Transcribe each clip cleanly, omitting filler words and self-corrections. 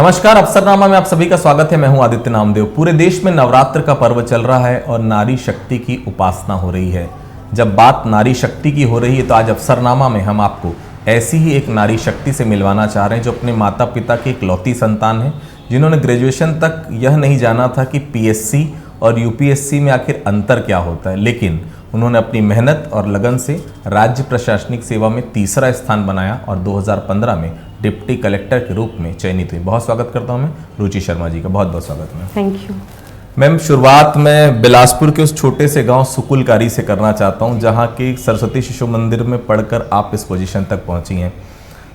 नमस्कार, अफसरनामा में आप सभी का स्वागत है। मैं हूं आदित्य नामदेव। पूरे देश में नवरात्र का पर्व चल रहा है और नारी शक्ति की उपासना हो रही है। जब बात नारी शक्ति की हो रही है तो आज अफसरनामा में हम आपको ऐसी ही एक नारी शक्ति से मिलवाना चाह रहे हैं जो अपने माता पिता की इकलौती संतान है, जिन्होंने ग्रेजुएशन तक यह नहीं जाना था कि पीएससी और यूपीएससी में आखिर अंतर क्या होता है, लेकिन उन्होंने अपनी मेहनत और लगन से राज्य प्रशासनिक सेवा में तीसरा स्थान बनाया और 2015 में डिप्टी कलेक्टर के रूप में चयनित हुई। बहुत स्वागत करता हूं मैं रुचि शर्मा जी का। बहुत बहुत स्वागत है। थैंक यू मैम, शुरुआत मैं बिलासपुर के उस छोटे से गांव सुकुलकारी से करना चाहता हूं, जहां के सरस्वती शिशु मंदिर में पढ़कर आप इस पोजीशन तक पहुंची हैं।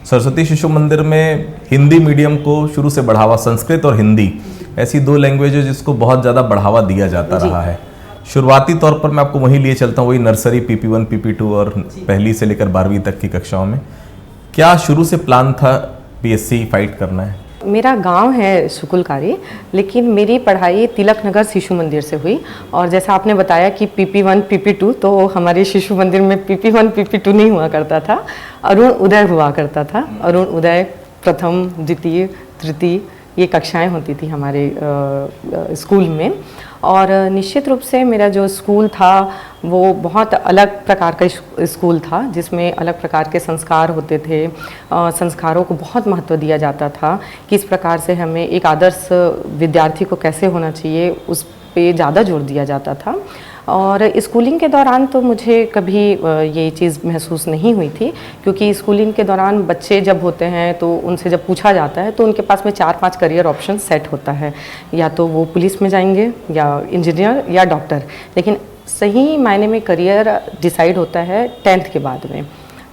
सरस्वती शिशु मंदिर में हिंदी मीडियम को शुरू से बढ़ावा, संस्कृत और हिंदी ऐसी दो लैंग्वेज है जिसको बहुत ज़्यादा बढ़ावा दिया जाता रहा है। शुरुआती तौर पर मैं आपको वहीं लिए चलता हूँ, वही नर्सरी PP1 PP2 और पहली से लेकर 12वीं तक की कक्षाओं में। क्या शुरू से प्लान था पीएससी फाइट करना है? मेरा गांव है सुकुलकारी, लेकिन मेरी पढ़ाई तिलक नगर शिशु मंदिर से हुई। और जैसा आपने बताया कि PP1 PP2, तो हमारे शिशु मंदिर में PP1 PP2 नहीं हुआ करता था, अरुण उदय हुआ करता था। अरुण उदय प्रथम, द्वितीय, तृतीय ये कक्षाएं होती थी हमारे स्कूल में। और निश्चित रूप से मेरा जो स्कूल था वो बहुत अलग प्रकार का स्कूल था, जिसमें अलग प्रकार के संस्कार होते थे। संस्कारों को बहुत महत्व दिया जाता था, किस प्रकार से हमें एक आदर्श विद्यार्थी को कैसे होना चाहिए उस पे ज़्यादा जोर दिया जाता था। और स्कूलिंग के दौरान तो मुझे कभी ये चीज़ महसूस नहीं हुई थी, क्योंकि स्कूलिंग के दौरान बच्चे जब होते हैं तो उनसे जब पूछा जाता है तो उनके पास में 4-5 करियर ऑप्शन सेट होता है, या तो वो पुलिस में जाएंगे या इंजीनियर या डॉक्टर। लेकिन सही मायने में करियर डिसाइड होता है 10th के बाद में।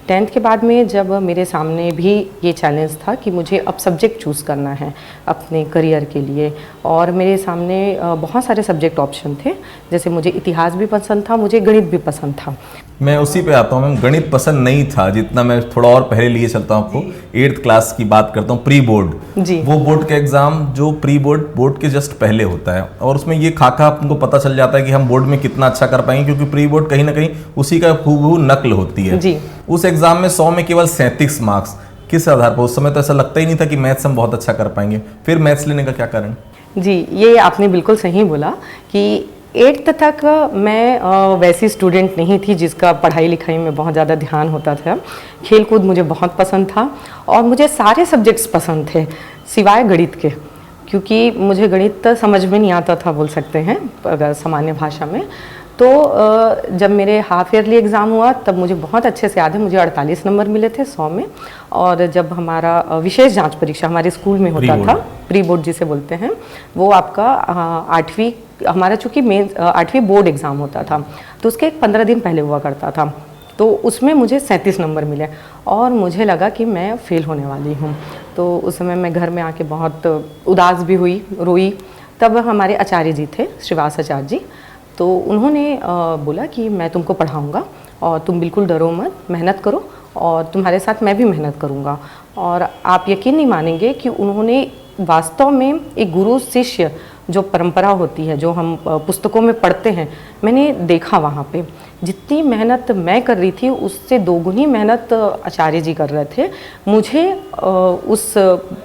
10th के बाद में जब मेरे सामने भी ये चैलेंज था कि मुझे अब सब्जेक्ट चूज़ करना है अपने करियर के लिए, और मेरे सामने बहुत सारे सब्जेक्ट ऑप्शन थे। जैसे मुझे इतिहास भी पसंद था, मुझे गणित भी पसंद था। मैं उसी पे आता हूँ। मैम, गणित पसंद नहीं था जितना, मैं थोड़ा और पहले लिए चलता हूँ आपको। 8th क्लास की बात करता हूँ, प्री बोर्ड जी, वो बोर्ड का एग्जाम जो प्री बोर्ड के जस्ट पहले होता है, और उसमें ये खाका आपको पता चल जाता है कि हम बोर्ड में कितना अच्छा कर पाएंगे, क्योंकि प्री बोर्ड कहीं ना कहीं उसी का हूबहू नकल होती है जी। उस एग्जाम में 100 में केवल 37 मार्क्स। किस आधार पर? उस समय तो ऐसा लगता ही नहीं था कि मैथ्स हम बहुत अच्छा कर पाएंगे। फिर मैथ्स लेने का क्या कारण? जी, ये आपने बिल्कुल सही बोला कि 8th तक मैं वैसी स्टूडेंट नहीं थी जिसका पढ़ाई लिखाई में बहुत ज़्यादा ध्यान होता था। खेल कूद मुझे बहुत पसंद था और मुझे सारे सब्जेक्ट्स पसंद थे सिवाय गणित के, क्योंकि मुझे गणित समझ में नहीं आता था, बोल सकते हैं अगर सामान्य भाषा में। तो जब मेरे हाफ ईयरली एग्ज़ाम हुआ तब मुझे बहुत अच्छे से याद है, मुझे 48 नंबर मिले थे 100 में। और जब हमारा विशेष जांच परीक्षा हमारे स्कूल में होता था, प्री बोर्ड जिसे बोलते हैं, वो आपका 8वीं, हमारा चूँकि मेन 8वीं बोर्ड एग्ज़ाम होता था तो उसके 15 दिन पहले हुआ करता था, तो उसमें मुझे 37 नंबर मिले और मुझे लगा कि मैं फ़ेल होने वाली हूँ। तो उस समय मैं घर में आके बहुत उदास भी हुई, रोई। तब हमारे आचार्य जी थे, श्रीवास आचार्य जी, तो उन्होंने बोला कि मैं तुमको पढ़ाऊँगा और तुम बिल्कुल डरो मत, मेहनत करो और तुम्हारे साथ मैं भी मेहनत करूँगा। और आप यकीन नहीं मानेंगे कि उन्होंने वास्तव में एक गुरु शिष्य जो परंपरा होती है, जो हम पुस्तकों में पढ़ते हैं, मैंने देखा वहाँ पे जितनी मेहनत मैं कर रही थी उससे दोगुनी मेहनत आचार्य जी कर रहे थे मुझे उस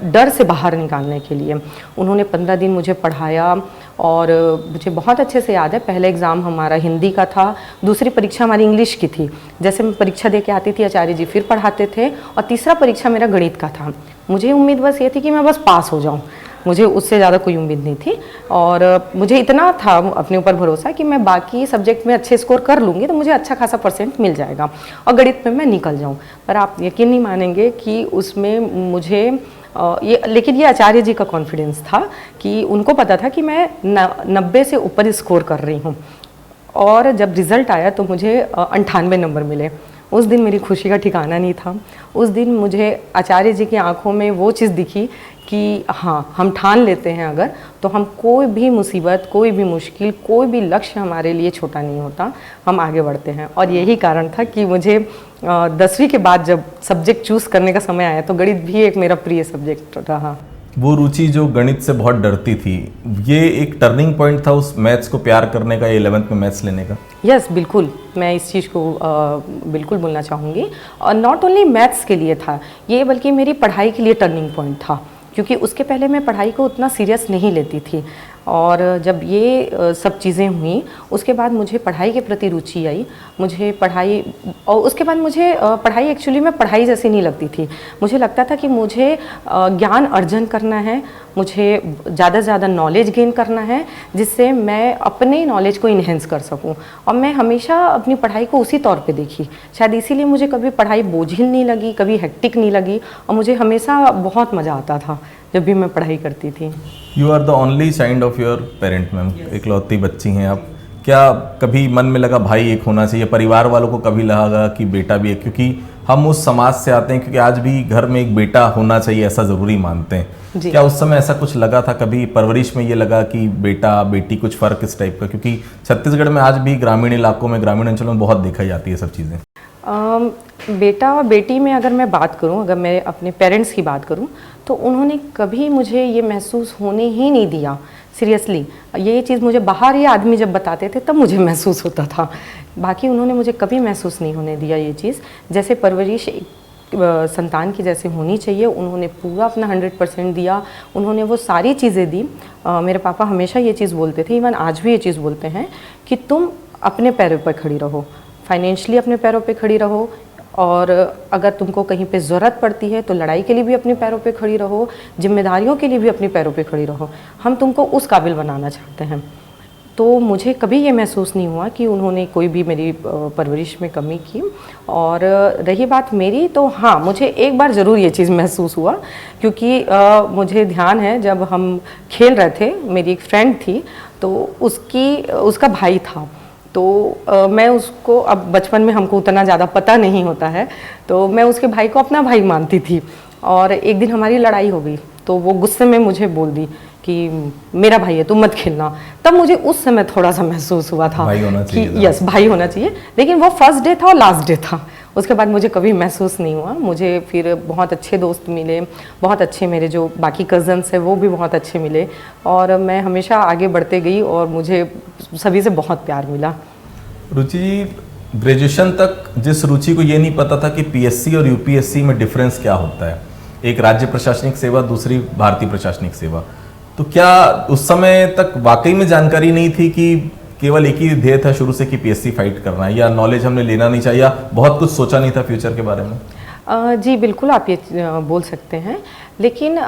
डर से बाहर निकालने के लिए। उन्होंने 15 दिन मुझे पढ़ाया और मुझे बहुत अच्छे से याद है, पहला एग्ज़ाम हमारा हिंदी का था, दूसरी परीक्षा हमारी इंग्लिश की थी। जैसे मैं परीक्षा दे के आती थी, आचार्य जी फिर पढ़ाते थे, और तीसरा परीक्षा मेरा गणित का था। मुझे उम्मीद बस ये थी कि मैं बस पास हो जाऊँ, मुझे उससे ज़्यादा कोई उम्मीद नहीं थी। और मुझे इतना था अपने ऊपर भरोसा कि मैं बाकी सब्जेक्ट में अच्छे स्कोर कर लूँगी तो मुझे अच्छा खासा % मिल जाएगा और गणित में मैं निकल जाऊँ। पर आप यकीन नहीं मानेंगे कि उसमें मुझे लेकिन ये आचार्य जी का कॉन्फिडेंस था कि उनको पता था कि मैं 90 से ऊपर स्कोर कर रही हूँ। और जब रिज़ल्ट आया तो मुझे 98 नंबर मिले। उस दिन मेरी खुशी का ठिकाना नहीं था। उस दिन मुझे आचार्य जी की आंखों में वो चीज़ दिखी कि हाँ, हम ठान लेते हैं अगर, तो हम कोई भी मुसीबत, कोई भी मुश्किल, कोई भी लक्ष्य हमारे लिए छोटा नहीं होता, हम आगे बढ़ते हैं। और यही कारण था कि मुझे 10वीं के बाद जब सब्जेक्ट चूज़ करने का समय आया तो गणित भी एक मेरा प्रिय सब्जेक्ट रहा। वो रुचि जो गणित से बहुत डरती थी, ये एक टर्निंग पॉइंट था उस मैथ्स को प्यार करने का, 11th में मैथ्स लेने का? यस, बिल्कुल, मैं इस चीज़ को बिल्कुल बोलना चाहूँगी। और नॉट ओनली मैथ्स के लिए था ये, बल्कि मेरी पढ़ाई के लिए टर्निंग पॉइंट था, क्योंकि उसके पहले मैं पढ़ाई को उतना सीरियस नहीं लेती थी। और जब ये सब चीज़ें हुई उसके बाद मुझे पढ़ाई के प्रति रुचि आई। मुझे पढ़ाई, और उसके बाद मुझे पढ़ाई एक्चुअली में पढ़ाई जैसी नहीं लगती थी। मुझे लगता था कि मुझे ज्ञान अर्जन करना है, मुझे ज़्यादा से ज़्यादा नॉलेज गेन करना है, जिससे मैं अपने नॉलेज को इन्हेंस कर सकूं। और मैं हमेशा अपनी पढ़ाई को उसी तौर पे देखी। शायद इसीलिए मुझे कभी पढ़ाई बोझिल नहीं लगी, कभी हेक्टिक नहीं लगी, और मुझे हमेशा बहुत मज़ा आता था जब भी मैं पढ़ाई करती थी। You are the only child of your parent ma'am, इकलौती बच्ची हैं आप। क्या कभी मन में लगा भाई एक होना चाहिए, परिवार वालों को कभी लगा कि बेटा भी एक, क्योंकि हम उस समाज से आते हैं क्योंकि आज भी घर में एक बेटा होना चाहिए ऐसा ज़रूरी मानते हैं। क्या उस समय ऐसा कुछ लगा था, कभी परवरिश में ये लगा कि बेटा बेटी कुछ फ़र्क इस टाइप का? क्योंकि छत्तीसगढ़ में आज भी ग्रामीण इलाकों में, ग्रामीण अंचलों में बहुत देखा जाती है सब चीज़ें। बेटा और बेटी में अगर मैं बात करूं, अगर मैं अपने पेरेंट्स की बात करूं, तो उन्होंने कभी मुझे ये महसूस होने ही नहीं दिया। सीरियसली ये चीज़ मुझे बाहर ये आदमी जब बताते थे तब मुझे महसूस होता था, बाकी उन्होंने मुझे कभी महसूस नहीं होने दिया ये चीज़। जैसे परवरिश संतान की जैसे होनी चाहिए, उन्होंने पूरा अपना 100% दिया। उन्होंने वो सारी चीज़ें दी। मेरे पापा हमेशा ये चीज़ बोलते थे, इवन आज भी ये चीज़ बोलते हैं कि तुम अपने पैरों पर खड़ी रहो, फाइनेंशियली अपने पैरों पे खड़ी रहो, और अगर तुमको कहीं पे ज़रूरत पड़ती है तो लड़ाई के लिए भी अपने पैरों पे खड़ी रहो, जिम्मेदारियों के लिए भी अपने पैरों पे खड़ी रहो। हम तुमको उस काबिल बनाना चाहते हैं। तो मुझे कभी ये महसूस नहीं हुआ कि उन्होंने कोई भी मेरी परवरिश में कमी की। और रही बात मेरी, तो हाँ, मुझे एक बार ज़रूर ये चीज़ महसूस हुआ, क्योंकि मुझे ध्यान है जब हम खेल रहे थे, मेरी एक फ्रेंड थी, तो उसका भाई था। तो मैं उसको, अब बचपन में हमको उतना ज़्यादा पता नहीं होता है, तो मैं उसके भाई को अपना भाई मानती थी। और एक दिन हमारी लड़ाई हो गई, तो वो गुस्से में मुझे बोल दी कि मेरा भाई है, तुम मत खेलना। तब मुझे उस समय थोड़ा सा महसूस हुआ था कि यस, भाई होना चाहिए। लेकिन वो फर्स्ट डे था और लास्ट डे था, उसके बाद मुझे कभी महसूस नहीं हुआ। मुझे फिर बहुत अच्छे दोस्त मिले, बहुत अच्छे मेरे जो बाकी कज़न्स हैं वो भी बहुत अच्छे मिले, और मैं हमेशा आगे बढ़ते गई और मुझे सभी से बहुत प्यार मिला। रुचि जी, ग्रेजुएशन तक जिस रुचि को ये नहीं पता था कि पीएससी और यूपीएससी में डिफरेंस क्या होता है, एक राज्य प्रशासनिक सेवा, दूसरी भारतीय प्रशासनिक सेवा, तो क्या उस समय तक वाकई में जानकारी नहीं थी कि केवल एक ही ध्येय था शुरू से कि पीएससी फाइट करना है, या नॉलेज हमने लेना नहीं चाहिए, या बहुत कुछ सोचा नहीं था फ्यूचर के बारे में? जी बिल्कुल, आप ये बोल सकते हैं। लेकिन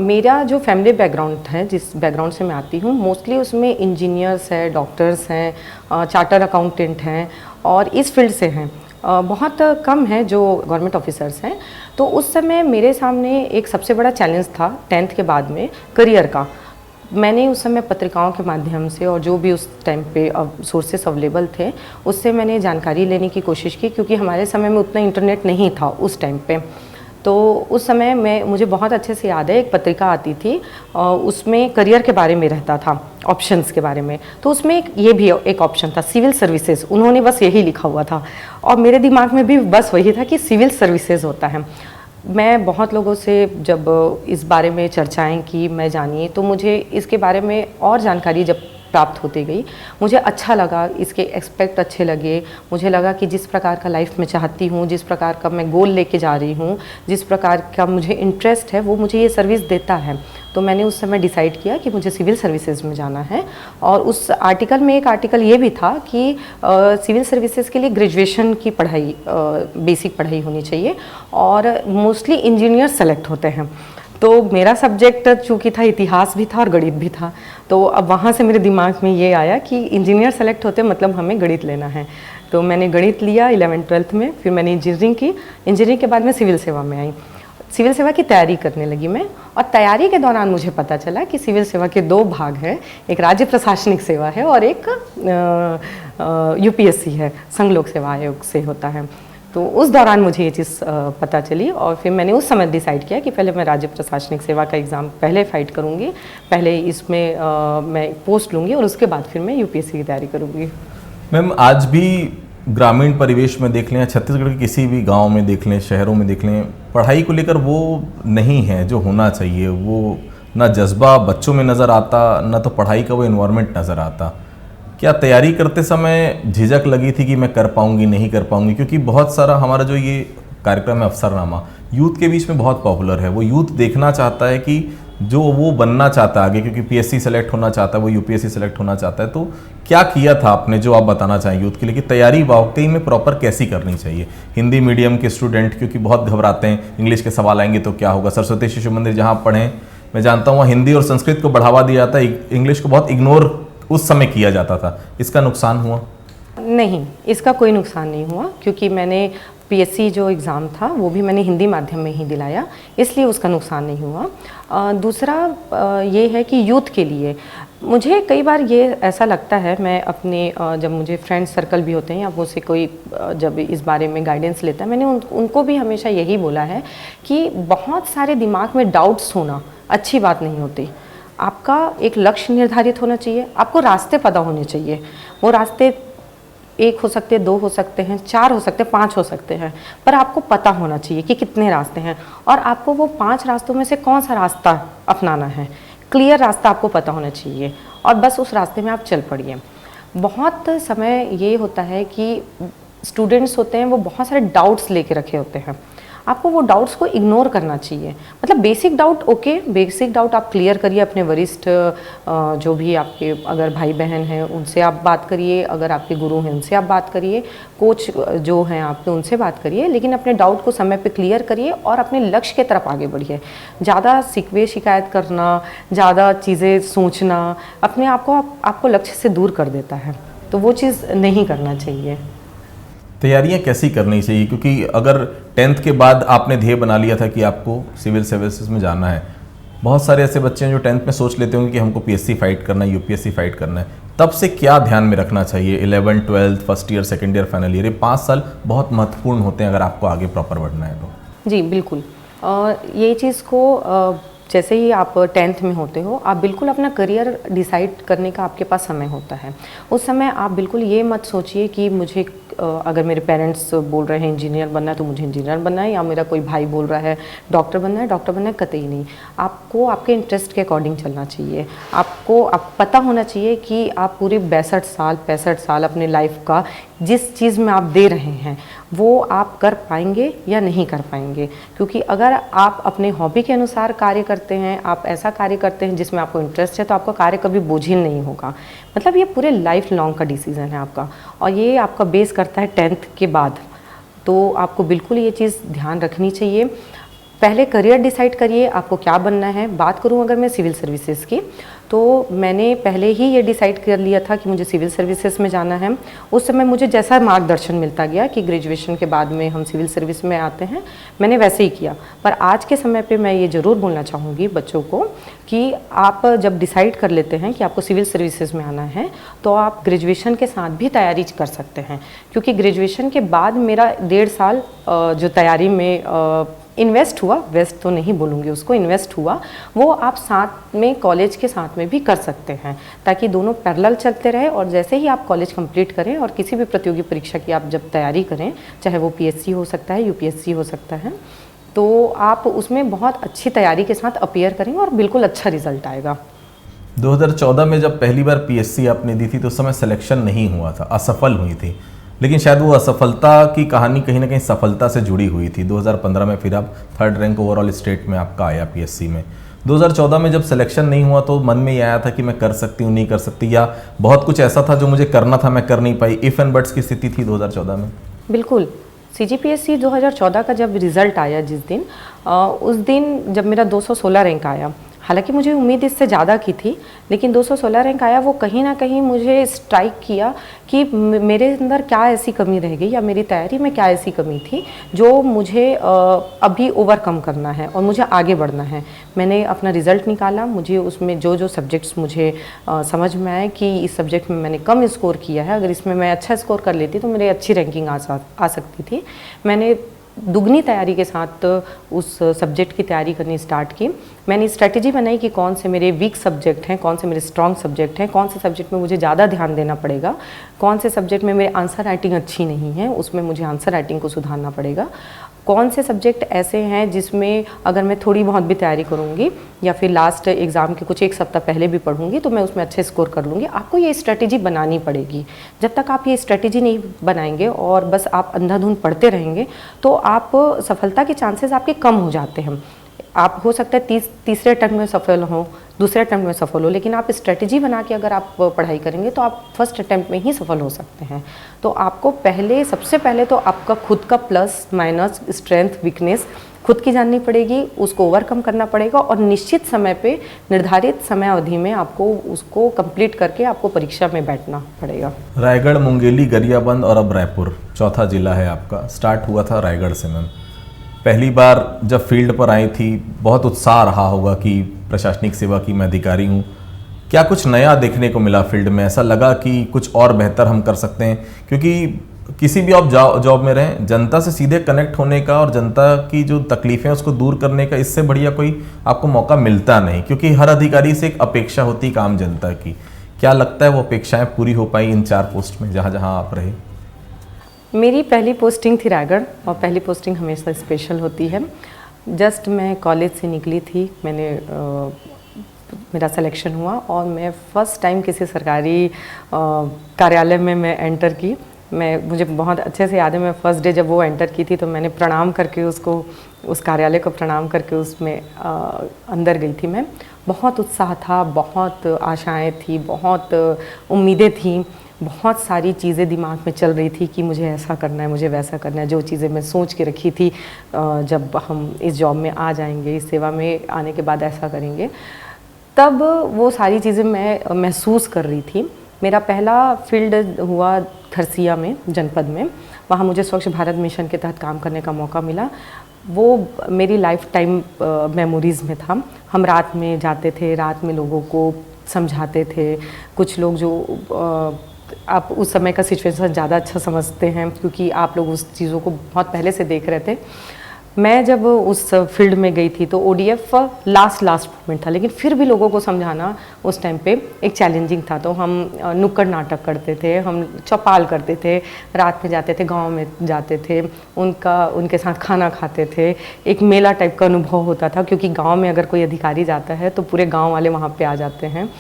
मेरा जो फैमिली बैकग्राउंड है, जिस बैकग्राउंड से मैं आती हूँ, मोस्टली उसमें इंजीनियर्स हैं, डॉक्टर्स हैं, चार्टर अकाउंटेंट हैं, और इस फील्ड से हैं। बहुत कम है जो गवर्नमेंट ऑफिसर्स हैं। तो उस समय मेरे सामने एक सबसे बड़ा चैलेंज था 10th के बाद में करियर का। मैंने उस समय पत्रिकाओं के माध्यम से और जो भी उस टाइम पे सोर्सेस अवेलेबल थे उससे मैंने जानकारी लेने की कोशिश की, क्योंकि हमारे समय में उतना इंटरनेट नहीं था उस टाइम पे। तो उस समय मुझे बहुत अच्छे से याद है, एक पत्रिका आती थी, उसमें करियर के बारे में रहता था, ऑप्शंस के बारे में। तो उसमें ये भी एक ऑप्शन था, सिविल सर्विसेज। उन्होंने बस यही लिखा हुआ था, और मेरे दिमाग में भी बस वही था कि सिविल सर्विसेज होता है। मैं बहुत लोगों से जब इस बारे में चर्चाएं की, मैं जानी, तो मुझे इसके बारे में और जानकारी जब प्राप्त होती गई, मुझे अच्छा लगा, इसके एक्सपेक्ट अच्छे लगे। मुझे लगा कि जिस प्रकार का लाइफ में चाहती हूँ, जिस प्रकार का मैं गोल लेके जा रही हूँ, जिस प्रकार का मुझे इंटरेस्ट है, वो मुझे ये सर्विस देता है। तो मैंने उस समय डिसाइड किया कि मुझे सिविल सर्विसेज में जाना है। और उस आर्टिकल में एक आर्टिकल ये भी था कि सिविल सर्विसेज के लिए ग्रेजुएशन की पढ़ाई, बेसिक पढ़ाई होनी चाहिए, और मोस्टली इंजीनियर सेलेक्ट होते हैं। तो मेरा सब्जेक्ट चूँकि था, इतिहास भी था और गणित भी था, तो अब वहाँ से मेरे दिमाग में ये आया कि इंजीनियर सेलेक्ट होते मतलब हमें गणित लेना है। तो मैंने गणित लिया 11th-12th में। फिर मैंने इंजीनियरिंग की। इंजीनियरिंग के बाद मैं सिविल सेवा में आई। सिविल सेवा की तैयारी करने लगी मैं, और तैयारी के दौरान मुझे पता चला कि सिविल सेवा के 2 भाग हैं, एक राज्य प्रशासनिक सेवा है और एक यूपीएससी है, संघ लोक सेवा आयोग से होता है। तो उस दौरान मुझे ये चीज़ पता चली, और फिर मैंने उस समय डिसाइड किया कि पहले मैं राज्य प्रशासनिक सेवा का एग्ज़ाम पहले फाइट करूँगी, पहले इसमें मैं पोस्ट लूँगी, और उसके बाद फिर मैं यूपीएससी की तैयारी करूँगी। मैम, आज भी ग्रामीण परिवेश में देख लें, छत्तीसगढ़ के किसी भी गांव में देख लें, शहरों में देख लें, पढ़ाई को लेकर वो नहीं है जो होना चाहिए। वो ना जज्बा बच्चों में नज़र आता, ना तो पढ़ाई का वो इन्वायरमेंट नज़र आता। क्या तैयारी करते समय झिझक लगी थी कि मैं कर पाऊंगी, नहीं कर पाऊंगी? क्योंकि बहुत सारा हमारा जो ये कार्यक्रम है अफसरनामा, यूथ के बीच में बहुत पॉपुलर है। वो यूथ देखना चाहता है कि जो वो बनना चाहता है आगे, क्योंकि पीएससी सेलेक्ट होना चाहता है, वो यूपीएससी सेलेक्ट होना चाहता है। तो क्या किया था आपने जो आप बताना चाहें यूथ के लिए कि तैयारी वाकई में प्रॉपर कैसी करनी चाहिए? हिंदी मीडियम के स्टूडेंट क्योंकि बहुत घबराते हैं, इंग्लिश के सवाल आएंगे तो क्या होगा। सरस्वती शिशु मंदिर जहाँ आप पढ़ें, मैं जानता हूँ वहाँ हिंदी और संस्कृत को बढ़ावा दिया जाता है, इंग्लिश को बहुत इग्नोर उस समय किया जाता था। इसका नुकसान हुआ? नहीं, इसका कोई नुकसान नहीं हुआ, क्योंकि मैंने पीएससी जो एग्ज़ाम था वो भी मैंने हिंदी माध्यम में ही दिलाया, इसलिए उसका नुकसान नहीं हुआ। दूसरा ये है कि यूथ के लिए मुझे कई बार ये ऐसा लगता है, मैं अपने जब मुझे फ्रेंड सर्कल भी होते हैं या मुझसे कोई जब इस बारे में गाइडेंस लेता है, मैंने उनको भी हमेशा यही बोला है कि बहुत सारे दिमाग में डाउट्स होना अच्छी बात नहीं होती। आपका एक लक्ष्य निर्धारित होना चाहिए, आपको रास्ते पता होने चाहिए। वो रास्ते एक हो सकते हैं, 2 हो सकते हैं, 4 हो सकते हैं, 5 हो सकते हैं, पर आपको पता होना चाहिए कि कितने रास्ते हैं और आपको वो 5 रास्तों में से कौन सा रास्ता अपनाना है। क्लियर रास्ता आपको पता होना चाहिए और बस उस रास्ते में आप चल पड़िए। बहुत समय ये होता है कि स्टूडेंट्स होते हैं वो बहुत सारे डाउट्स लेके रखे होते हैं, आपको वो डाउट्स को इग्नोर करना चाहिए। मतलब basic doubt okay, basic doubt आप क्लियर करिए, अपने वरिष्ठ जो भी आपके अगर भाई बहन हैं उनसे आप बात करिए, अगर आपके गुरु हैं उनसे आप बात करिए, कोच जो हैं आपके उनसे बात करिए, लेकिन अपने डाउट को समय पे क्लियर करिए और अपने लक्ष्य के तरफ आगे बढ़िए। ज़्यादा शिकवे शिकायत करना, ज़्यादा चीज़ें सोचना अपने आप को आपको लक्ष्य से दूर कर देता है, तो वो चीज़ नहीं करना चाहिए। तैयारियां कैसी करनी चाहिए? क्योंकि अगर 10th के बाद आपने ध्येय बना लिया था कि आपको सिविल सर्विसेज में जाना है, बहुत सारे ऐसे बच्चे हैं जो 10th में सोच लेते होंगे कि हमको पीएससी फाइट करना है, यूपीएससी फाइट करना है। तब से क्या ध्यान में रखना चाहिए? 11th, 12th, first year, second year, final year, ये 5 साल बहुत महत्वपूर्ण होते हैं अगर आपको आगे प्रॉपर बढ़ना है तो। जी बिल्कुल, ये चीज़ को जैसे ही आप 10th में होते हो, आप बिल्कुल अपना करियर डिसाइड करने का आपके पास समय होता है। उस समय आप बिल्कुल ये मत सोचिए कि मुझे अगर मेरे पेरेंट्स बोल रहे हैं इंजीनियर बनना है तो मुझे इंजीनियर बनना है, या मेरा कोई भाई बोल रहा है डॉक्टर बनना है, कतई नहीं। आपको आपके इंटरेस्ट के अकॉर्डिंग चलना चाहिए। आपको पता होना चाहिए कि आप पूरे 65 साल अपने लाइफ का जिस चीज़ में आप दे रहे हैं वो आप कर पाएंगे या नहीं कर पाएंगे। क्योंकि अगर आप अपने हॉबी के अनुसार कार्य करते हैं, आप ऐसा कार्य करते हैं जिसमें आपको इंटरेस्ट है, तो आपका कार्य कभी बोझिल नहीं होगा। मतलब ये पूरे लाइफ लॉन्ग का डिसीज़न है आपका, और ये आपका बेस करता है 10th के बाद। तो आपको बिल्कुल ये चीज़ ध्यान रखनी चाहिए। पहले करियर डिसाइड करिए आपको क्या बनना है। बात करूं अगर मैं सिविल सर्विसेज की, तो मैंने पहले ही ये डिसाइड कर लिया था कि मुझे सिविल सर्विसेज में जाना है। उस समय मुझे जैसा मार्गदर्शन मिलता गया कि ग्रेजुएशन के बाद में हम सिविल सर्विस में आते हैं, मैंने वैसे ही किया। पर आज के समय पे मैं ये ज़रूर बोलना चाहूँगी बच्चों को कि आप जब डिसाइड कर लेते हैं कि आपको सिविल सर्विसेज में आना है, तो आप ग्रेजुएशन के साथ भी तैयारी कर सकते हैं। क्योंकि ग्रेजुएशन के बाद मेरा 1.5 साल जो तैयारी में इन्वेस्ट हुआ, वेस्ट तो नहीं बोलूँगी उसको, इन्वेस्ट हुआ, वो आप साथ में कॉलेज के साथ में भी कर सकते हैं, ताकि दोनों पैरेलल चलते रहे। और जैसे ही आप कॉलेज कंप्लीट करें और किसी भी प्रतियोगी परीक्षा की आप जब तैयारी करें, चाहे वो पीएससी हो सकता है, यूपीएससी हो सकता है, तो आप उसमें बहुत अच्छी तैयारी के साथ अपीयर करेंगे और बिल्कुल अच्छा रिजल्ट आएगा। 2014 में जब पहली बार पीएससी आपने दी थी तो उस समय सिलेक्शन नहीं हुआ था, असफल हुई थी, लेकिन शायद वो असफलता की कहानी कहीं ना कहीं सफलता से जुड़ी हुई थी। 2015 में फिर आप 3rd रैंक ओवरऑल स्टेट में आपका आया पीएससी में। 2014 में जब सिलेक्शन नहीं हुआ तो मन में ये आया था कि मैं कर सकती हूँ, नहीं कर सकती, या बहुत कुछ ऐसा था जो मुझे करना था मैं कर नहीं पाई? इफ़ एंड बट्स की स्थिति थी 2014 में? बिल्कुल। CGPSC 2014 का जब रिज़ल्ट आया जिस दिन, उस दिन जब मेरा 216 रैंक आया, हालांकि मुझे उम्मीद इससे ज़्यादा की थी, लेकिन 216 रैंक आया, वो कहीं ना कहीं मुझे स्ट्राइक किया कि मेरे अंदर क्या ऐसी कमी रह गई या मेरी तैयारी में क्या ऐसी कमी थी जो मुझे अभी ओवरकम करना है और मुझे आगे बढ़ना है। मैंने अपना रिज़ल्ट निकाला, मुझे उसमें जो जो सब्जेक्ट्स मुझे समझ में आए कि इस सब्जेक्ट में मैंने कम स्कोर किया है, अगर इसमें मैं अच्छा स्कोर कर लेती तो मेरी अच्छी रैंकिंग आ सकती थी। मैंने दुगनी तैयारी के साथ उस सब्जेक्ट की तैयारी करनी स्टार्ट की। मैंने स्ट्रैटेजी बनाई कि कौन से मेरे वीक सब्जेक्ट हैं, कौन से मेरे स्ट्रॉन्ग सब्जेक्ट हैं, कौन से सब्जेक्ट में मुझे ज़्यादा ध्यान देना पड़ेगा, कौन से सब्जेक्ट में मेरे आंसर राइटिंग अच्छी नहीं है, उसमें मुझे आंसर राइटिंग को सुधारना पड़ेगा। कौन से सब्जेक्ट ऐसे हैं जिसमें अगर मैं थोड़ी बहुत भी तैयारी करूँगी या फिर लास्ट एग्ज़ाम के कुछ एक सप्ताह पहले भी पढ़ूँगी तो मैं उसमें अच्छे स्कोर कर लूँगी। आपको ये स्ट्रेटेजी बनानी पड़ेगी। जब तक आप ये स्ट्रेटेजी नहीं बनाएंगे और बस आप अंधाधुंध पढ़ते रहेंगे तो आप सफलता के चांसेस आपके कम हो जाते हैं। आप हो सकता है तीसरे अटेम्प्ट में सफल हो, दूसरे अटेम्प्ट में सफल हो, लेकिन आप स्ट्रेटेजी बना के अगर आप पढ़ाई करेंगे तो आप फर्स्ट अटेम्प्ट में ही सफल हो सकते हैं। तो आपको सबसे पहले तो आपका खुद का प्लस माइनस, स्ट्रेंथ, वीकनेस खुद की जाननी पड़ेगी, उसको ओवरकम करना पड़ेगा और निश्चित समय पे, निर्धारित समय अवधि में आपको उसको कंप्लीट करके आपको परीक्षा में बैठना पड़ेगा। रायगढ़, मुंगेली, गरियाबंद और अब रायपुर, चौथा जिला है आपका। स्टार्ट हुआ था रायगढ़ से मैम। पहली बार जब फील्ड पर आई थी बहुत उत्साह रहा होगा कि प्रशासनिक सेवा की मैं अधिकारी हूँ। क्या कुछ नया देखने को मिला फील्ड में? ऐसा लगा कि कुछ और बेहतर हम कर सकते हैं? क्योंकि किसी भी आप जॉब में रहें, जनता से सीधे कनेक्ट होने का और जनता की जो तकलीफ़ें उसको दूर करने का, इससे बढ़िया कोई आपको मौका मिलता नहीं, क्योंकि हर अधिकारी से एक अपेक्षा होती काम जनता की। क्या लगता है वो अपेक्षाएं पूरी हो पाई इन 4 पोस्ट में जहाँ जहाँ आप रहे? मेरी पहली पोस्टिंग थी रायगढ़ और पहली पोस्टिंग हमेशा स्पेशल होती है। जस्ट मैं कॉलेज से निकली थी, मेरा सिलेक्शन हुआ और मैं फ़र्स्ट टाइम किसी सरकारी कार्यालय में मैं एंटर की। मुझे बहुत अच्छे से याद है, मैं फर्स्ट डे जब वो एंटर की थी तो मैंने प्रणाम करके उस कार्यालय को प्रणाम करके उसमें अंदर गई थी। मैं बहुत उत्साह था, बहुत आशाएं थी, बहुत उम्मीदें थी, बहुत सारी चीज़ें दिमाग में चल रही थी कि मुझे ऐसा करना है, मुझे वैसा करना है। जो चीज़ें मैं सोच के रखी थी जब हम इस जॉब में आ जाएंगे, इस सेवा में आने के बाद ऐसा करेंगे, तब वो सारी चीज़ें मैं महसूस कर रही थी। मेरा पहला फील्ड हुआ खरसिया में, जनपद में। वहाँ मुझे स्वच्छ भारत मिशन के तहत काम करने का मौका मिला। वो मेरी लाइफ टाइम मेमोरीज़ में था। हम रात में जाते थे, रात में लोगों को समझाते थे। कुछ लोग जो आप उस समय का सिचुएशन ज़्यादा अच्छा समझते हैं क्योंकि आप लोग उस चीज़ों को बहुत पहले से देख रहे थे। मैं जब उस फील्ड में गई थी तो ओडीएफ लास्ट मोमेंट था, लेकिन फिर भी लोगों को समझाना उस टाइम पे एक चैलेंजिंग था। तो हम नुक्कड़ नाटक करते थे, हम चौपाल करते थे, रात में जाते थे, गांव में जाते थे, उनके साथ खाना खाते थे। एक मेला टाइप का अनुभव होता था क्योंकि गांव में अगर कोई अधिकारी जाता है तो पूरे गांव वाले वहाँ पे आ जाते हैं।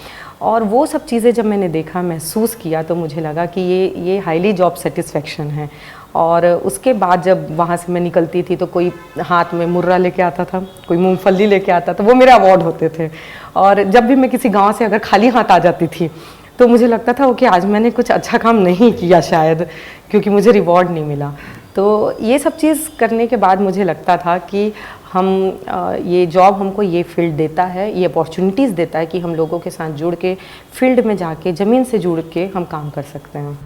और वो सब चीज़ें जब मैंने देखा, महसूस किया, तो मुझे लगा कि ये हाईली जॉब सेटिस्फेक्शन है। और उसके बाद जब वहाँ से मैं निकलती थी तो कोई हाथ में मुर्रा लेके आता था, कोई मूंगफली लेके आता था, वो मेरे अवार्ड होते थे। और जब भी मैं किसी गांव से अगर खाली हाथ आ जाती थी तो मुझे लगता था कि आज मैंने कुछ अच्छा काम नहीं किया शायद, क्योंकि मुझे रिवॉर्ड नहीं मिला। तो ये सब चीज़ करने के बाद मुझे लगता था कि ये जॉब हमको ये फील्ड देता है, ये अपॉर्चुनिटीज़ देता है कि हम लोगों के साथ जुड़ के फील्ड में जाके, ज़मीन से जुड़ के हम काम कर सकते हैं।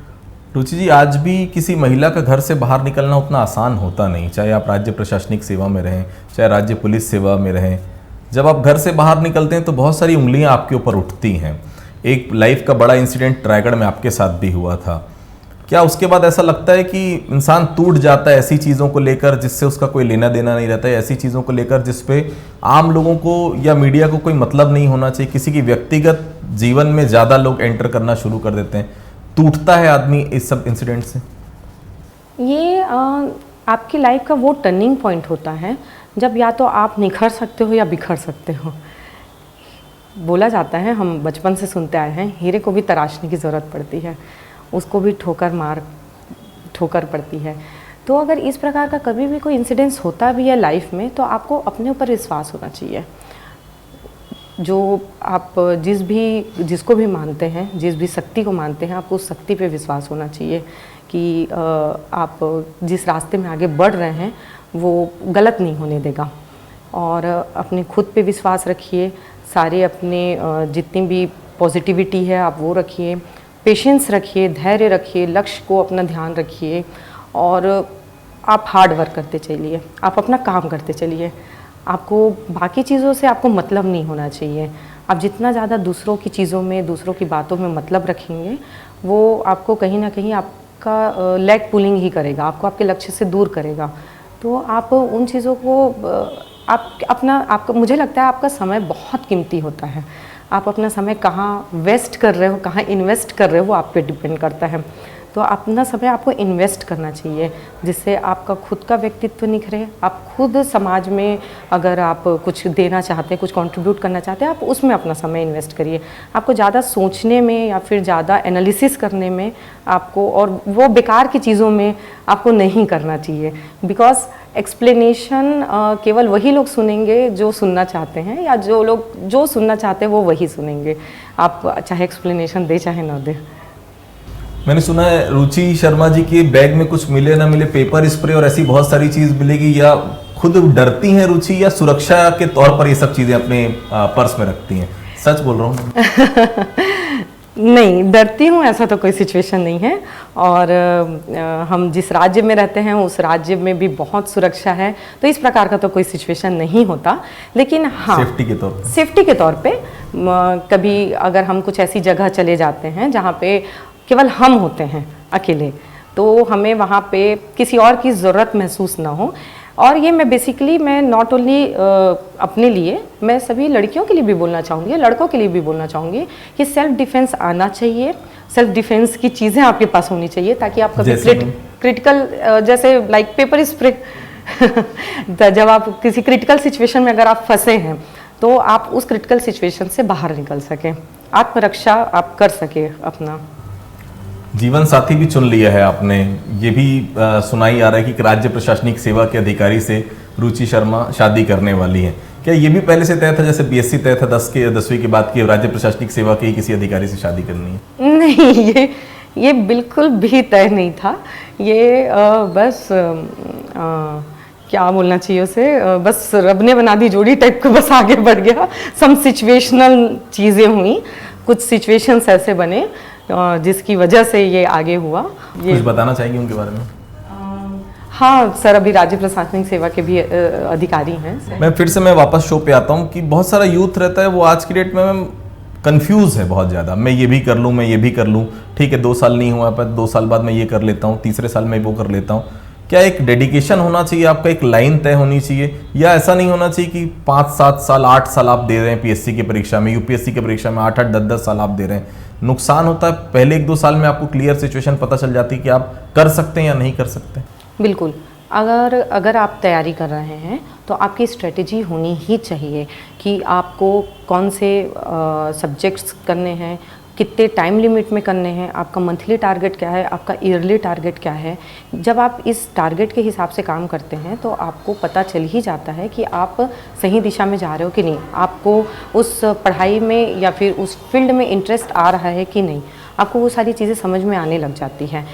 रुचि जी, आज भी किसी महिला का घर से बाहर निकलना उतना आसान होता नहीं, चाहे आप राज्य प्रशासनिक सेवा में रहें, चाहे राज्य पुलिस सेवा में रहें। जब आप घर से बाहर निकलते हैं तो बहुत सारी उंगलियां आपके ऊपर उठती हैं। एक लाइफ का बड़ा इंसिडेंट रायगढ़ में आपके साथ भी हुआ था। क्या उसके बाद ऐसा लगता है कि इंसान टूट जाता है ऐसी चीज़ों को लेकर जिससे उसका कोई लेना देना नहीं रहता है, ऐसी चीज़ों को लेकर जिस पे आम लोगों को या मीडिया को कोई मतलब नहीं होना चाहिए, किसी की व्यक्तिगत जीवन में ज़्यादा लोग एंटर करना शुरू कर देते हैं, टूटता है आदमी इस सब इंसिडेंट से? ये आपकी लाइफ का वो टर्निंग पॉइंट होता है जब या तो आप निखर सकते हो या बिखर सकते हो। बोला जाता है, हम बचपन से सुनते आए हैं, हीरे को भी तराशने की ज़रूरत पड़ती है, उसको भी ठोकर पड़ती है। तो अगर इस प्रकार का कभी भी कोई इंसिडेंस होता भी है लाइफ में तो आपको अपने ऊपर विश्वास होना चाहिए। जो आप जिसको भी मानते हैं, जिस भी शक्ति को मानते हैं, आपको उस शक्ति पे विश्वास होना चाहिए कि आप जिस रास्ते में आगे बढ़ रहे हैं वो गलत नहीं होने देगा। और अपने खुद पे विश्वास रखिए, सारे अपने जितनी भी पॉजिटिविटी है आप वो रखिए, पेशेंस रखिए, धैर्य रखिए, लक्ष्य को अपना ध्यान रखिए और आप हार्ड वर्क करते चलिए, आप अपना काम करते चलिए। आपको बाकी चीज़ों से आपको मतलब नहीं होना चाहिए। आप जितना ज़्यादा दूसरों की चीज़ों में, दूसरों की बातों में मतलब रखेंगे वो आपको कहीं ना कहीं आपका लेग पुलिंग ही करेगा, आपको आपके लक्ष्य से दूर करेगा। तो आप उन चीज़ों को मुझे लगता है आपका समय बहुत कीमती होता है। आप अपना समय कहाँ वेस्ट कर रहे हो, कहाँ इन्वेस्ट कर रहे हो, वो आप पे डिपेंड करता है। तो अपना समय आपको इन्वेस्ट करना चाहिए, जिससे आपका खुद का व्यक्तित्व निखरे। आप खुद समाज में अगर आप कुछ देना चाहते हैं, कुछ कंट्रीब्यूट करना चाहते हैं, आप उसमें अपना समय इन्वेस्ट करिए। आपको ज़्यादा सोचने में या फिर ज़्यादा एनालिसिस करने में आपको, और वो बेकार की चीज़ों में आपको नहीं करना चाहिए। बिकॉज एक्सप्लेनेशन केवल वही लोग सुनेंगे जो सुनना चाहते हैं, या जो लोग जो सुनना चाहते हैं वो वही सुनेंगे। आप चाहे एक्सप्लेनेशन दे चाहे ना दे। मैंने सुना है रुचि शर्मा जी के बैग में कुछ मिले ना मिले, पेपर स्प्रे और ऐसी बहुत सारी चीज मिलेगी, या खुद डरती हैं रुचि, या सुरक्षा के तौर पर ये सब चीजें अपने पर्स में रखती हैं? सच बोल रहा हूँ? नहीं, डरती हूँ ऐसा तो कोई सिचुएशन नहीं है। और हम जिस राज्य में रहते हैं उस राज्य में भी बहुत सुरक्षा है, तो इस प्रकार का तो कोई सिचुएशन नहीं होता। लेकिन हाँ, सेफ्टी के तौर पे कभी अगर हम कुछ ऐसी जगह चले जाते हैं जहाँ पे केवल हम होते हैं अकेले, तो हमें वहाँ पे किसी और की ज़रूरत महसूस ना हो। और ये मैं नॉट ओनली अपने लिए, मैं सभी लड़कियों के लिए भी बोलना चाहूँगी, लड़कों के लिए भी बोलना चाहूँगी कि सेल्फ डिफेंस आना चाहिए। सेल्फ डिफेंस की चीज़ें आपके पास होनी चाहिए, ताकि आप कभी क्रिटिकल, जैसे लाइक पेपर स्प्रे जब आप किसी क्रिटिकल सिचुएशन में अगर आप फंसे हैं, तो आप उस क्रिटिकल सिचुएशन से बाहर निकल सकें, आत्मरक्षा आप कर सके अपना। जीवन साथी भी चुन लिया है आपने, ये भी सुनाई आ रहा है कि राज्य प्रशासनिक सेवा के अधिकारी से रुचि शर्मा शादी करने वाली हैं। क्या ये भी पहले से तय था, जैसे बीएससी तय था 10वीं के बाद की राज्य प्रशासनिक सेवा के ही किसी अधिकारी से शादी करनी है? नहीं, ये बिल्कुल भी तय नहीं था। ये बस क्या बोलना चाहिए उसे, बस रब ने बना दी जोड़ी टाइप को, बस आगे बढ़ गया। सम सिचुएशनल चीज़ें हुई, कुछ सिचुएशंस ऐसे बने जिसकी वजह से ये आगे हुआ। ये कुछ बताना चाहेंगे उनके बारे में? हाँ सर, अभी राज्य प्रशासनिक सेवा के भी अधिकारी हैं। मैं वापस शो पे आता हूँ कि बहुत सारा यूथ रहता है, वो आज की डेट में कंफ्यूज है बहुत ज़्यादा। मैं ये भी कर लूँ, मैं ये भी कर लूँ, ठीक है 2 साल नहीं हुआ पर 2 साल बाद मैं ये कर लेता हूँ, तीसरे साल में वो कर लेता हूँ। क्या एक डेडिकेशन होना चाहिए आपका, एक लाइन तय होनी चाहिए, या ऐसा नहीं होना चाहिए कि 5-7 साल 8 साल आप दे रहे हैं पीएससी की परीक्षा में, यूपीएससी की परीक्षा में 8-8 10-10 साल आप दे रहे हैं? नुकसान होता है, पहले 1-2 साल में आपको क्लियर सिचुएशन पता चल जाती है कि आप कर सकते हैं या नहीं कर सकते। बिल्कुल, अगर आप तैयारी कर रहे हैं तो आपकी स्ट्रेटेजी होनी ही चाहिए कि आपको कौन से सब्जेक्ट्स करने हैं, कितने टाइम लिमिट में करने हैं, आपका मंथली टारगेट क्या है, आपका ईयरली टारगेट क्या है। जब आप इस टारगेट के हिसाब से काम करते हैं तो आपको पता चल ही जाता है कि आप सही दिशा में जा रहे हो कि नहीं, आपको उस पढ़ाई में या फिर उस फील्ड में इंटरेस्ट आ रहा है कि नहीं। आपको वो सारी चीज़ें समझ में आने लग जाती हैं।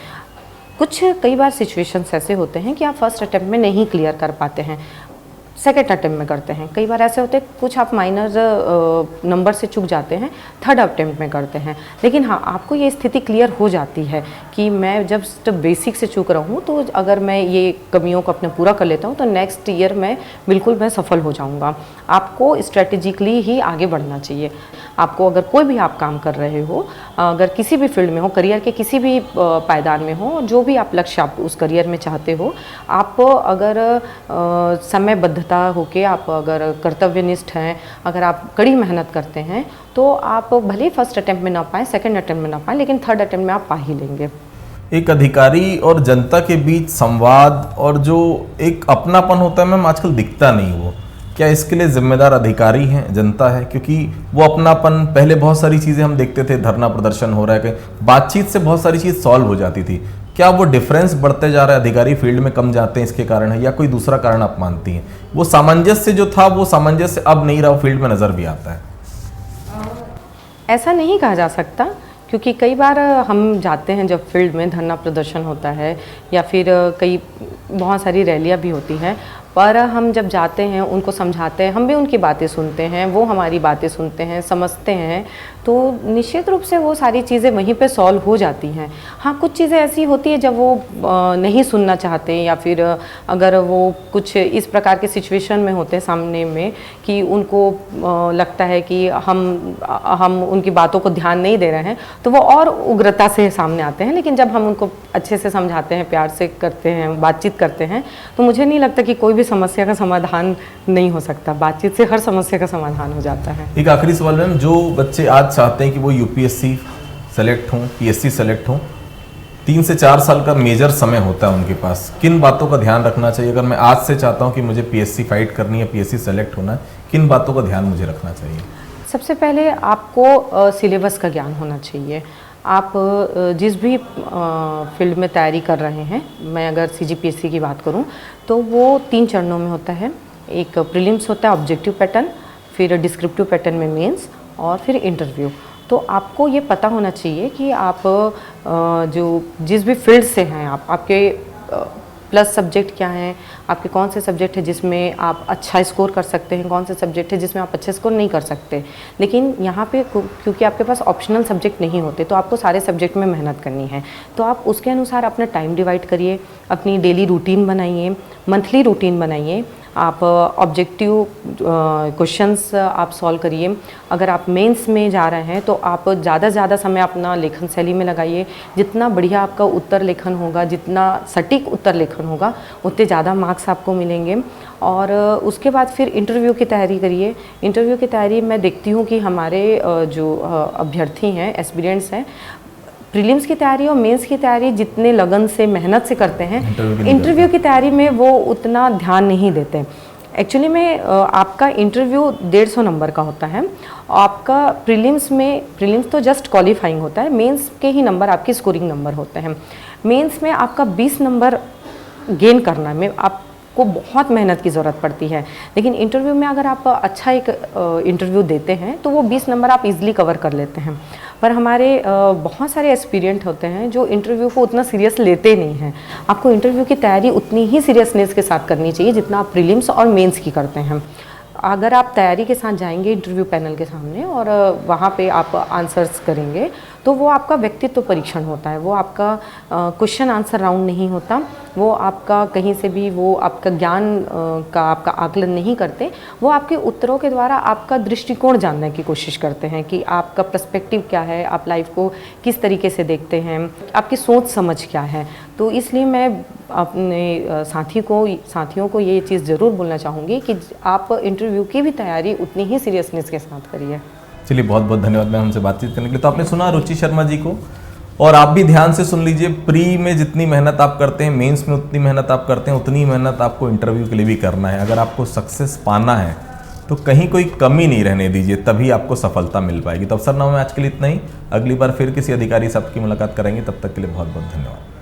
कई बार सिचुएशंस ऐसे होते हैं कि आप फर्स्ट अटेम्प्ट में नहीं क्लियर कर पाते हैं, सेकेंड अटेम्प्ट में करते हैं। कई बार ऐसे होते हैं कुछ आप माइनर नंबर से चूक जाते हैं, थर्ड अटेम्प्ट में करते हैं। लेकिन हाँ, आपको ये स्थिति क्लियर हो जाती है कि मैं जब बेसिक से चूक रहा हूँ, तो अगर मैं ये कमियों को अपने पूरा कर लेता हूँ तो नेक्स्ट ईयर में बिल्कुल मैं सफल हो जाऊँगा। आपको स्ट्रेटेजिकली ही आगे बढ़ना चाहिए। आपको अगर कोई भी आप काम कर रहे हो, अगर किसी भी फील्ड में हो, करियर के किसी भी पायदान में हो, जो भी आप लक्ष्य आप उस करियर में चाहते हो, आप अगर समयबद्धता होके, आप अगर कर्तव्यनिष्ठ हैं, अगर आप कड़ी मेहनत करते हैं, तो आप भले ही फर्स्ट अटेम्प्ट में ना पाएँ, सेकंड अटेम्प्ट में ना पाएँ, लेकिन थर्ड अटेम्प्ट में आप पा ही लेंगे। एक अधिकारी और जनता के बीच संवाद और जो एक अपनापन होता है मैम, आजकल दिखता नहीं। वो क्या इसके लिए जिम्मेदार अधिकारी हैं, जनता है? क्योंकि वो अपनापन, पहले बहुत सारी चीज़ें हम देखते थे, धरना प्रदर्शन हो रहा है, बातचीत से बहुत सारी चीज़ सॉल्व हो जाती थी। क्या वो डिफरेंस बढ़ते जा रहा है, अधिकारी फील्ड में कम जाते हैं इसके कारण है, या कोई दूसरा कारण आप मानती हैं? वो सामंजस्य जो था, वो सामंजस्य अब नहीं रहा, फील्ड में नज़र भी आता है। ऐसा नहीं कहा जा सकता, क्योंकि कई बार हम जाते हैं जब फील्ड में धरना प्रदर्शन होता है या फिर कई बहुत सारी रैलियां भी होती हैं, पर हम जब जाते हैं उनको समझाते हैं, हम भी उनकी बातें सुनते हैं, वो हमारी बातें सुनते हैं, समझते हैं, तो निश्चित रूप से वो सारी चीज़ें वहीं पे सॉल्व हो जाती हैं। हाँ, कुछ चीज़ें ऐसी होती है जब वो नहीं सुनना चाहते, या फिर अगर वो कुछ इस प्रकार के सिचुएशन में होते हैं सामने में कि उनको लगता है कि हम उनकी बातों को ध्यान नहीं दे रहे हैं, तो वो और उग्रता से सामने आते हैं। लेकिन जब हम उनको अच्छे से समझाते हैं, प्यार से करते हैं, बातचीत करते हैं, तो मुझे नहीं लगता कि कोई भी समस्या का समाधान नहीं हो सकता। बातचीत से हर समस्या का समाधान हो जाता है। एक आखिरी सवाल मैम, जो बच्चे आज चाहते हैं कि वो यूपीएससी सेलेक्ट हों, पीएससी सेलेक्ट हों, 3 से 4 साल का मेजर समय होता है उनके पास, किन बातों का ध्यान रखना चाहिए? अगर मैं आज से चाहता हूँ कि मुझे पीएससी फाइट करनी है, पीएससी सेलेक्ट होना है, किन बातों का ध्यान मुझे रखना चाहिए? सबसे पहले आपको सिलेबस का ज्ञान होना चाहिए। आप जिस भी फील्ड में तैयारी कर रहे हैं, मैं अगर सीजीपीएससी की बात करूं तो वो 3 चरणों में होता है। एक प्रीलिम्स होता है, ऑब्जेक्टिव पैटर्न, फिर डिस्क्रिप्टिव पैटर्न में मेंस, और फिर इंटरव्यू। तो आपको ये पता होना चाहिए कि आप जो जिस भी फील्ड से हैं, आपके प्लस सब्जेक्ट क्या हैं, आपके कौन से सब्जेक्ट है जिसमें आप अच्छा स्कोर कर सकते हैं, कौन से सब्जेक्ट है जिसमें आप अच्छे स्कोर नहीं कर सकते। लेकिन यहाँ पे क्योंकि आपके पास ऑप्शनल सब्जेक्ट नहीं होते, तो आपको सारे सब्जेक्ट में मेहनत करनी है। तो आप उसके अनुसार अपना टाइम डिवाइड करिए, अपनी डेली रूटीन बनाइए, मंथली रूटीन बनाइए। आप ऑब्जेक्टिव क्वेश्चंस आप सॉल्व करिए। अगर आप मेंस में जा रहे हैं तो आप ज़्यादा से ज़्यादा समय अपना लेखन शैली में लगाइए। जितना बढ़िया आपका उत्तर लेखन होगा, जितना सटीक उत्तर लेखन होगा, उतने ज़्यादा मार्क्स आपको मिलेंगे। और उसके बाद फिर इंटरव्यू की तैयारी करिए। इंटरव्यू की तैयारी मैं देखती हूँ कि हमारे जो अभ्यर्थी हैं, एस्पिरेंट्स हैं, प्रीलिम्स की तैयारी और मेंस की तैयारी जितने लगन से मेहनत से करते हैं, इंटरव्यू की तैयारी में वो उतना ध्यान नहीं देते। एक्चुअली में आपका इंटरव्यू 150 नंबर का होता है। आपका प्रीलिम्स तो जस्ट क्वालिफाइंग होता है, मेंस के ही नंबर आपके स्कोरिंग नंबर होते हैं। मेंस में आपका 20 नंबर गेन करना में आपको बहुत मेहनत की ज़रूरत पड़ती है। लेकिन इंटरव्यू में अगर आप अच्छा एक इंटरव्यू देते हैं तो वो 20 नंबर आप इजीली कवर कर लेते हैं। पर हमारे बहुत सारे एस्पिरेंट होते हैं जो इंटरव्यू को उतना सीरियस लेते नहीं हैं। आपको इंटरव्यू की तैयारी उतनी ही सीरियसनेस के साथ करनी चाहिए जितना आप प्रीलिम्स और मेंस की करते हैं। अगर आप तैयारी के साथ जाएंगे इंटरव्यू पैनल के सामने और वहाँ पे आप आंसर्स करेंगे, तो वो आपका व्यक्तित्व परीक्षण होता है। वो आपका क्वेश्चन आंसर राउंड नहीं होता। वो आपका कहीं से भी वो आपका ज्ञान का आपका आकलन नहीं करते। वो आपके उत्तरों के द्वारा आपका दृष्टिकोण जानने की कोशिश करते हैं कि आपका पर्सपेक्टिव क्या है, आप लाइफ को किस तरीके से देखते हैं, आपकी सोच समझ क्या है। तो इसलिए मैं अपने साथियों को ये चीज़ ज़रूर बोलना चाहूँगी कि आप इंटरव्यू की भी तैयारी उतनी ही सीरियसनेस के साथ करिए। चलिए, बहुत बहुत धन्यवाद मैम हमसे बातचीत करने के लिए। तो आपने सुना रुचि शर्मा जी को, और आप भी ध्यान से सुन लीजिए। प्री में जितनी मेहनत आप करते हैं, मेंस में उतनी मेहनत आप करते हैं, उतनी मेहनत आपको इंटरव्यू के लिए भी करना है। अगर आपको सक्सेस पाना है तो कहीं कोई कमी नहीं रहने दीजिए, तभी आपको सफलता मिल पाएगी। तो अवसरनामा में आज के लिए इतना ही। अगली बार फिर किसी अधिकारी से आपकी मुलाकात करेंगे। तब तक के लिए बहुत बहुत धन्यवाद।